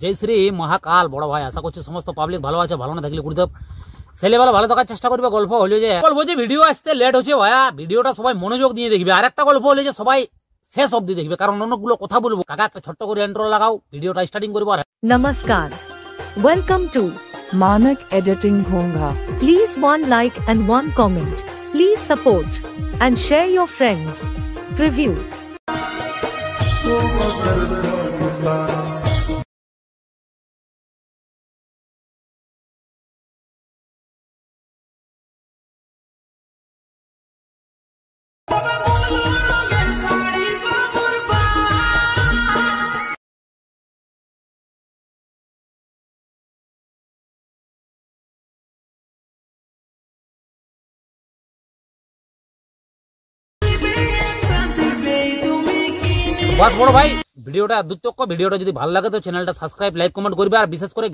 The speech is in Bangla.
জয় শ্রী মহাকাল বড় ভাই, আশা করছি সমস্ত পাবলিক ভালো আছে। ভালো না থাকলে গুরুদেব ছেলেবেলা ভালো থাকার চেষ্টা করবে। গল্প হলো যে ভিডিও আসতে লেট হচ্ছে ভাইয়া, ভিডিওটা সবাই মনোযোগ দিয়ে দেখবে। আর একটা গল্প হলো যে সবাই শেষ অবধি দেখবে, কারণ অনেকগুলো কথা বলবো। কাকা একটা ছোট্ট করে ইন্ট্রো লাগাও, ভিডিওটা স্টার্টিং করবো। Namaskar. Welcome to Manak Editing Bhonga. Please one like and one comment. Please support and share your friends. Preview. বাস বড় ভাই, ভিডিওটা দুর্তক্ষ। ভিডিওটা যদি ভালো লাগে তো চ্যানেলটা সাবস্ক্রাইব লাইক কমেন্ট করবে। আর বিশেষ করে